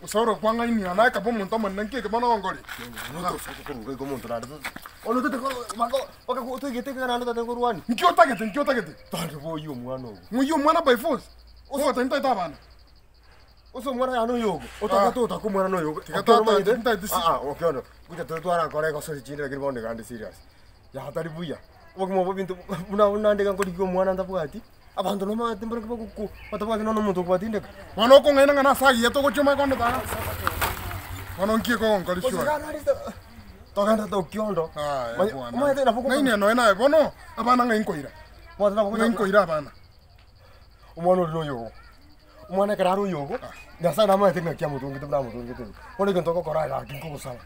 Usoro kwanga ini ana ka bomo ntoma nanke ke bana ngori. Ko mo ntara. Ono te ko mako paka ko to gete kana ndo ko ruani. Nkyo tagete. Tando bo yo mwana. Muyo mwana by force. Oso tenta tabana. Oso mwana ano yogo. Otaka to ta ko mwana no yogo. Okay no. Kuja to ara kore ko sori chini lakini bonde kandi serious. Ya hatari buya. Wagmo bo bintu una ndega ngodi ko mwana ndabwati. Abantu no ma tembere ko ku patabwa no muntu ko batinde. Mwana ko ngena ngana sagi yeto ko chuma kondo ta. Mwana nkie ko ngoli shwa. Toganda to kyondo. Ma te na fuko. Ngai no ena bono abana ngai nkoira. Mwana na fuko nkoira abana. Umwana no yogo. Umwana kararo yogo. Ngasa na ma te ngakia mutungi tubna mutungi te. Ole kento ko korara kinko sala.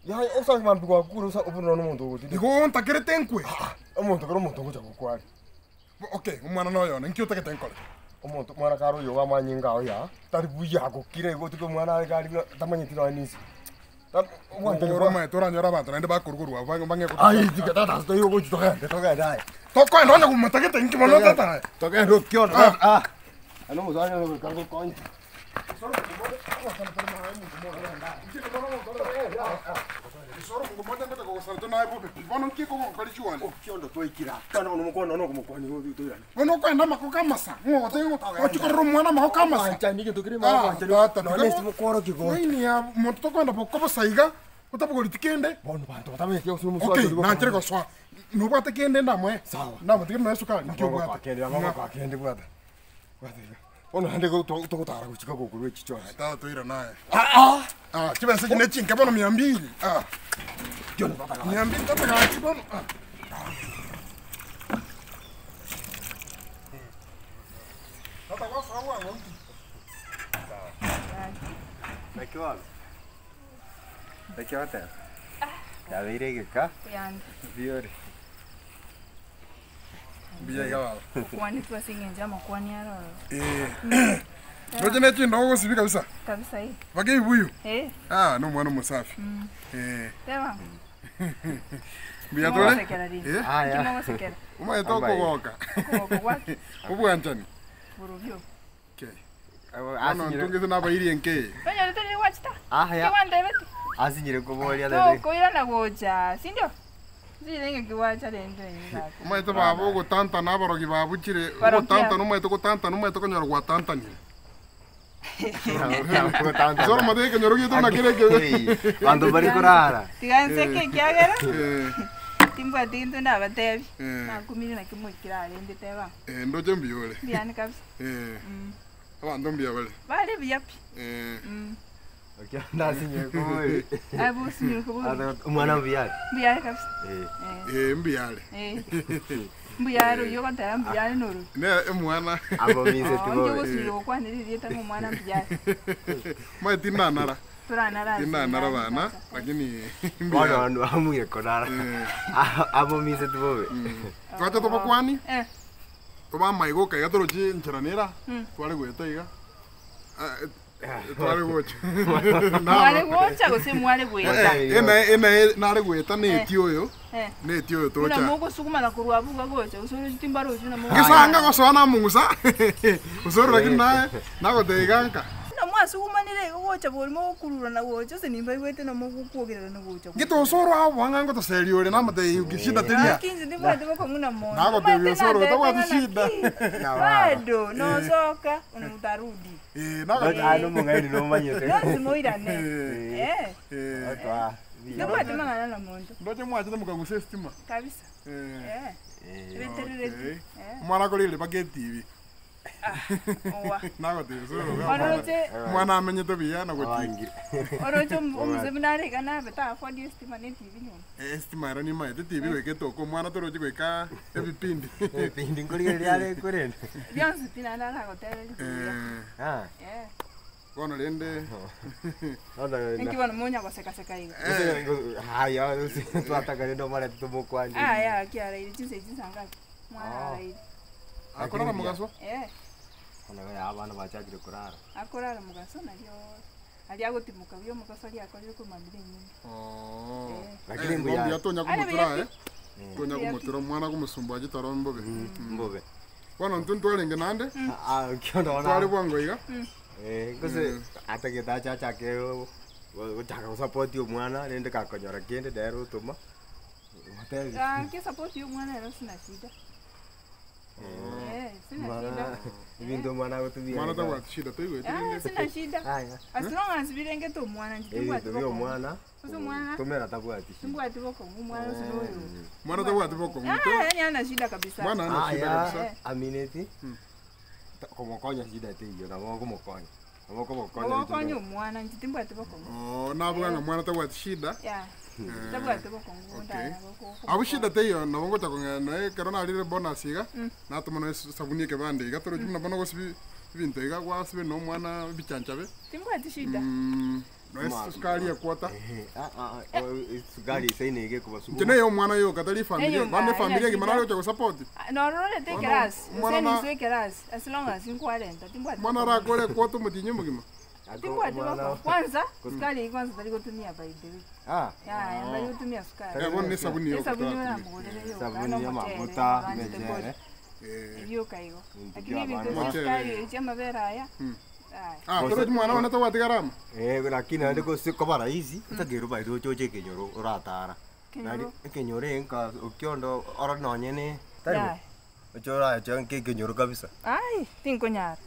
Ya osa mambi kwa kuru sa opuno no muntu kuti. Digo ntakere tenkwe. Omuntu ko muntu ko kwali. Okay, umwana no yo nkyo tagete nkole. Omuntu mwana karo yo amanyinga oya. Tari buya ko kire go tiko mwana kali tamanyiti no anisi. Mwante roma toranyora bantu nende bakurugurwa bange ko. Ai tika tata to yo go toka dai. Toko ndo nyaku matagete nkimono tata. Toka ndo kyo. Ano mo zanya no kango konti. Soro ko mo tanda ko sa to na ibu. Bono nkiko ko kali chuan. Kyondo to ikira. Kana no mo kono no ko mo kwani go to ya. Bono ko enda makoka masa. Ngo tengo. O chiko rumwana makoka masa. Chani ke to kire ma chani. No nesti mo koro ki go. Ni ya mo to ko enda ko saiga. Utapo ko litikende. Bono bantu tamwe ke so mo so. Okay, na ntere ko so. No bata kende ndamwe. Sawa. Ndamwe tikende no suka nkyo bata. Kende ma kende bata. Ono hande go to tara go chika go go chicho. Ta to ira naye. Chiba sije ne chinka bono 200. Jono tata. 200 tata ka chibono. Tata kwa sawa ngomti. Nakiwa. Nakiwa ta. Ya virege ka? Yan. Biore. Biya gawa. Kwani tu asingenja makwani aro. Noje ne chindo go sibi kabisa. Kabisa hii. Wage ibuyu. No mwana musafi. Tema. Biya tole. Ya. Kimo sekera. Uma eto ko goka. Ko kwaki. Ubu anchani. Buruvyo. Okay. Ano ntungeze na bayiri enke. Banya nitani wachita. Ya. Kiwanda ibeti. Asinyire ko bolia da. To ko ira na goja. Sindio? Zile kiwacha lendo ina. Uma eto babo go tanta na baro ki babu chire. Go tanta no ma eto ko nyoro gwa tanta ni. Solo mate que nyoro gitu na kire ke. Quando bari korara. Tiganse ke kyagera? Timba tinto na batevi. Na kumiri na kimukira rende teba. Ndo jembi ole. Biani kabisa. Abando mbia wale. Vale biapi. Okay, ndasinyire ko bolia. Abo sinyire ko bolia. Umwana mbiyale. Mbiyale kabisa. Mbiyale. Mbiyale yo katara mbiyale noro. Ne mwana. Abo mise tibo. Yo siro kwa ndiri tangu mwana mbiyale. Mwa tinda nara. Turanara. Tinda nara bana, lakini mbiyale. Wano amuye konara. Abo mise tibo. Twate to bakwani? Toba maigo kaiga toro chi ncharanera. Twale gweta iga. Twale gocha. Twale gocha gose mwale gweta. Ena nare gweta ne tioyo. Ne tioyo tocha. Una moko sukuma na kurwa buga gocha. Usoro timbaro juna moko. Kisanga ko sona mungusa. Usoro lakini na go teiganka. Na mwasu kumanire gocha bolimo kurura na gocha se nimba gwete na moko kuogerera na gocha. Gito usoro abo wanga to seriore na mate ukishida teria. Kinzi ndimba ndimo kwa nguna mona. Na go te usoro utakuwa tishida. Bado no soka unutarudi. Na go ano mungaini no manyete. Lazima uirane. Atwa. Ndimba ndimangana na mondo. Ndoje mwaje mukaguse stima. Kabisa. Veterere. Mwana ko lile bageti TV. Owa. Nago te usoro. Mwana amenye to biya na go TV. Orocho umzeminare kana beta afodi estima ne TV nyo. Estima era ni mai te TV weke to ko mwana to roje kweka ebipindi. Ebipindi ngori yale korene. Byansi pina na ko tere. Kono lende. Nikiwa munya kwa seka hiyo. Haya, tu atakale ndo mara tumo kwanje. Ya kiara ile jinsi ngapi. Mwana ile. Akora mugaso? Ona ya abana bachagire kurara. Akora mugaso na yo. Ali agutimuka byo mukasori akorire ku mamire nyingi. Lakini mbuya tonya kumutura tonya kumutura mwana kumusumba gitaro mbobe. Mbobe. Wana ntwalenge nande? Kyondo wana. Twali bwango iga? Kose atageta chacha ke utaka support yo mwana nende kakonyora kende dero tuma. Hotel. Ke support yo mwana ero sina shida. Sina shida. Ibintu mwana kutumia. Mwana tawa shida tuiwe. Sina shida. As long as birenge to mwana ndikwa to mwana. Uso mwana. Tumera tabwati. Tumbuati boko mwana sinoyo. Mwana tabwati boko mto. Yana shida kabisa. Mwana ana shida kabisa. Amineti. Como konya shida tiyo na wako mokonya. Wako konya mwana nditimbwati boko. Nabuganga mwana tabwati shida. Tabwati boko ngunda. Abu shida tiyo na wongo takonga na karona alire bonus iga. Na tumana sabuni ke bande iga toro jumna bana gosibi bintu iga kwa sibe no mwana bichanchabe. Timbwati shida. No sukari ya kwata. Sukari saini ige kuba suku. Tene yo mwana yo katali familia. Bande familia ke manalo cho support. No take us. Seni sweke us. As long as in 40 timbwati. Mwana ra kole kwato mutinyo mugima. Timbwati boko. Kwanza sukari kwanza tali kutumia by the way. Ya bali kutumia sukari. Bone sabuni yo. Sabuni yo mugole yo. Sabuni ya mafuta mejere. Yo kaigo. Lakini vitu sukari chama vera ya. Toro mwana wana tawa tigarama. Lakini ndiko siko bara hizi utagiru ba iro choche kenyoro uratara. Nari kenyore enka ukyondo ora nonyene. Tari. Ochora chanke kenyoro kabisa. Ai, tinkonyara.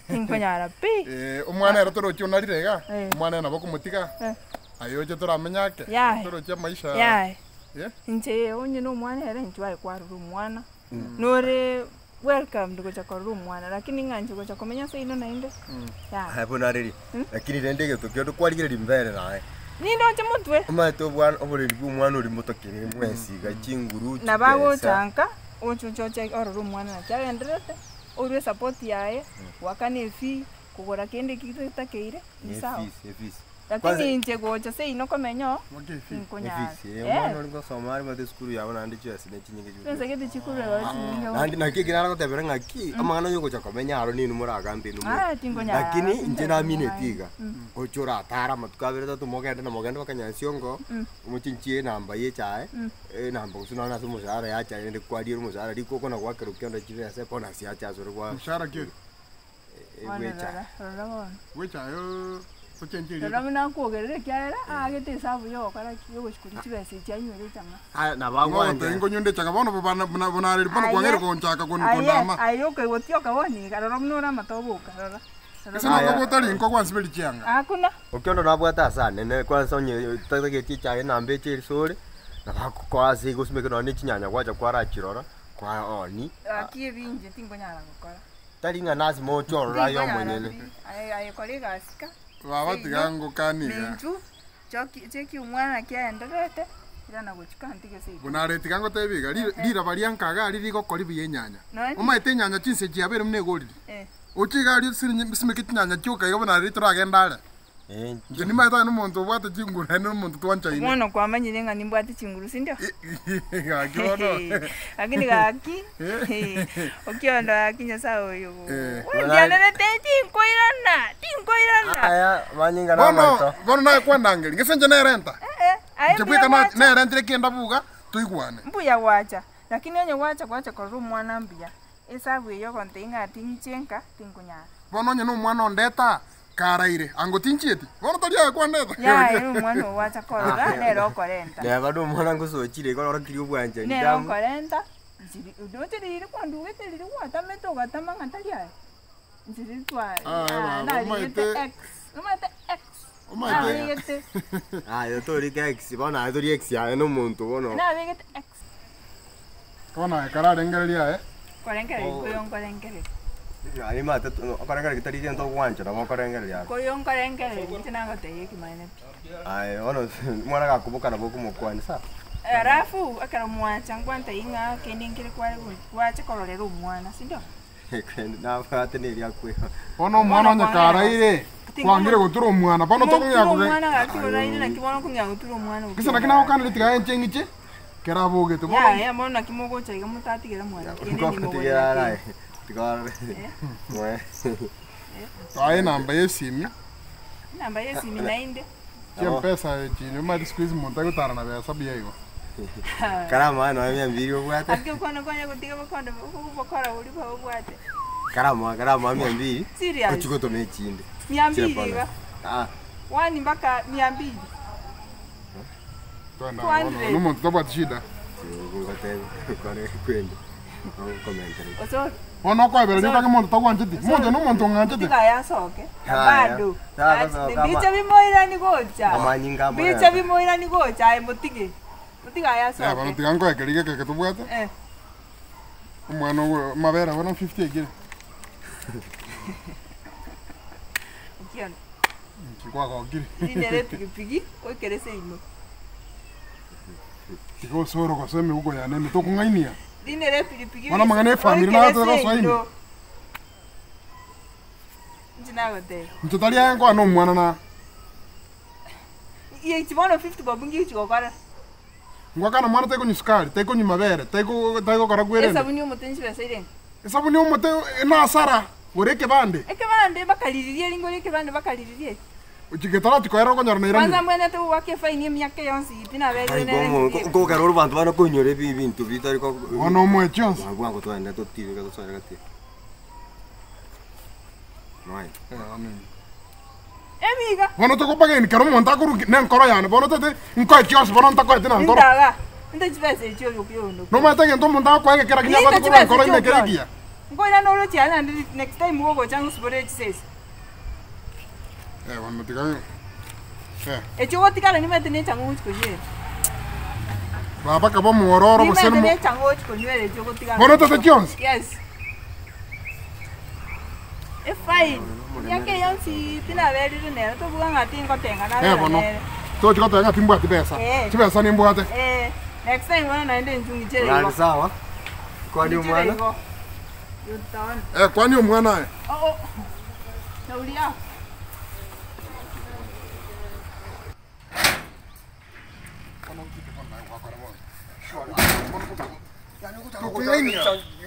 Tinkonyara pi. Umwana era toro chona rirega. Umwana na boko mutiga. Ayo je tora menyake. Toro cha maisha. Nje onye no mwana era ntwa ikwaruru mwana. Nore welcome to Kochakoru mwana lakini nganje Kochakomenya seino nainde. Hapo nariri. Lakini ndege tokyo kwalire limbere nae. Nindo chamutwe. Mato bwana obore libu mwana uri mutokire mwesi gachinguru. Na bago tanka ochuchoche oruru mwana na cyagenderete. Uri support yae wakane fi kugora kende kitakeire. Ni sawa. Lakini nje gocha seino komenyo. Tinkonyara. Mwana uri ngosomari mate skuru yawe nandi chese nechinyinge juu. Nse gete chikuru yawe chinyinge. Nandi nakigirara kotebera ngaki amangana yo gocha komenya aro ninu muragambe numu. Tinkonyara. Lakini nje na minetiga. Ochora atara matukabere tatu mogenda na mogenda bakanyansiongo. Umuchinchie namba ye chae. Namba usuna na sumo sara ya chae ndi kwadi rumo sara diko kona kwa kero kyondo chire se pona si acha zoro kwa. Mshara kyo. Wecha yo Ramana kuogerera kyara agete sabu yo kara yo kushikuri chibese cyanyure cyanga. Na bangwanje. Ngo nyonde chaka bono bana bonari bono kwangere ko nchaka ko ndama. Ayo ke wotyo ka woni kara ramnora matobuka rara. Sasa ngo gotari ngo kwansibeli cyanga. Hakuna. Ukyondo nabwata sana ne kwanza onye tageti chaye nambe chiri sore. Na bakwa sigo simeke no nichinyanya kwacha kwara chirora kwa oni. Akiye binje tingonyara gukora. Taringa nasi mo choro rayo mwenyene. Ayo kolega asika. Baba tigango kaniga. Mintu cheki umwana kyaenderete irana guchika ntige sei. Bunare tigango tebiga lira baliankaga liri gokori biyenyanya. Umaite nyanya chinse jiabere mne golidi. Uchiga liri simeke nyanya chuka yo bunare turagendale. Jeni maita n'umuntu bwate chinguru n'umuntu twancha ine. Mwana kwamanyire nga nimbwate chinguru sindio? Gakiono. Lakini gaki. Okiondo akinya sawo yo. Ndianene tinkoirana. Aya manyinga na maito. Bono na kwenda ngeli. Ngesenje na renta. Chepwika na renta kienda buga tuigwane. Mbuya wacha. Lakini onye wacha kwa mwana mbia. Esabu yo kontinga tinchenka tinkunyara. Bono nye no mwana ondeta. Karaire angotincheti bono toria kwandeta ya mwana wacha korora nero 40 ya bado mwana ngusochire korora kiri ubwanje nero 40 nziri udotiri kwandu wetiri watameto gatamanga talia nziri twa na umaite x umaite yo tori x bona tori x ya no muntu bono na vegete x kona karare ngerelia koyonkere Ai mata akaranga kitari tento kwancha na makaranga ya. Koyonkere tinanga teyeki maine. Ai ono mwana gakubuka na boku mukwani sa. Rafu akara mwacha ngwanta inga kendingire kwari wacha kororera umwana sindio? Na fatene ya kwe. Ono mwana nyakaraire kwangire gutura umwana bano tokunya kuge. Umwana gakiraire na kibono kunya gutura umwana. Kisa nakina okana litiga enchengiche. Keraboge to. Ya mona kimogo chaiga mutatigera mwana. Tigare. Mwe. Ai namba yesimi. Namba yesi minainde. Kia pesa chini mali squeeze monta gutara na pesa bia hiyo. Karama no 200 ubwate. Akio kono konya gutiga bakondo bakora uri ba ubwate. Karama 200. Serious. Ochiko to mechinde. 200 ga. Ah. Wani mpaka 200. Twanda. No monta tabati shida. Ngote kone kwende. Commentary. Oso. Ono kwa bere nyaka monta tagwanjiti. Monta no monta nganjiti. Tika ya soke. Bado. Bicha bimoira ni gocha. Amanyinga mo. Bicha bimoira ni gocha ai mutike. Mutike ya soke. Ya bano tigango ekerige ke tubwate. Umwana mabera wana 50 egire. Kian. Chikwa ko gire. Dinere pigi ko kerese ino. Tiko soro ko seme uko ya nene to kungainia. Dinere pigi. Wana mangane family na to swahili. Njina gote. Mtotali yango ano mwana na. Iye chibono 50 babungi chikokora. Ngwaka na mwana teko nyuskari, teko nyumabere, teko karagwere. Esa bunyo mutenji besa ire. Esa bunyo mute na sara, ureke bande. Eke bande bakaliririe lingo leke bande bakaliririe. Uchiketara tikoera ko nyarna irani. Kwanza mwene tu wake faini myake yonsi ipina bere nene. Ko karoro bantu bana konyore bintu bitari ko. Ono mwe chance. Wangu to enda to tiri ka to sara gati. Mai. Amen. Emiga. Bono to ko pageni karo monta kuru nen koro yani bono te nko chance bono ta ko tina ndoro. Ndaga. Nda chibese chyo yo no. No mata ngento monta ko ege kera kinya ko ko koro ine kera kia. Ngo ina no ruti ana next time wo go changu spore chise. Bono tiga. Echo tikala ni mete ne changu ko ye. Baba ka bo muororo bo sel mo. Ni mete ne changu ko nywele echo tikala. Bono to chance. Yes. E fine. Yake yonsi tina bere ne to buga ngati ngotenga na. Bono. To chiko to ngati mbwati pesa. Chibesa ni mbwate. Next time wana naende njungi chere. Ngani sawa? Kwani mwana? Kwani mwana? Oh. Naulia.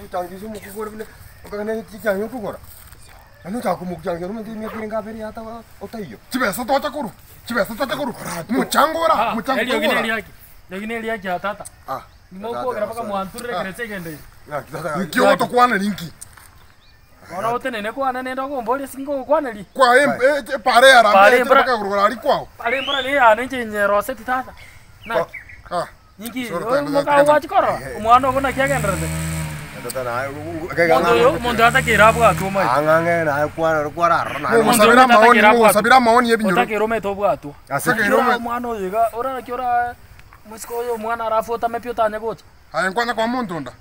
Utangizo mukugora bine. Ukagana chikanyo kugora. Anu ta kumukjango rume ndimi kiringa beri hata otayo. Chibesa to chakuru. Chibesa to chakuru. Muchangora, muchangora. Lakini yake hatata. Nimoko grabaka mwanture keretse gende. Ikyo to kwana linki. Ona otenene kwana nenda ko mbole singo kwana li. Kwa pare ara mpaka kurora ali kwao. Pare mbara ni ane nyenyero seti tata. Na. Nyingi moka wachi koro. Mwana ko na kyagendrede. Tata na Mondo ata kirabu atu mai. Angange na kwara na. Sabira maoni yebinyoro. Ota kirome to bwatu. Asake kirome mwana yiga ora kyora musiko yo mwana rafota mepyo tanya gocha. Aya kwanya kwa muntu nda.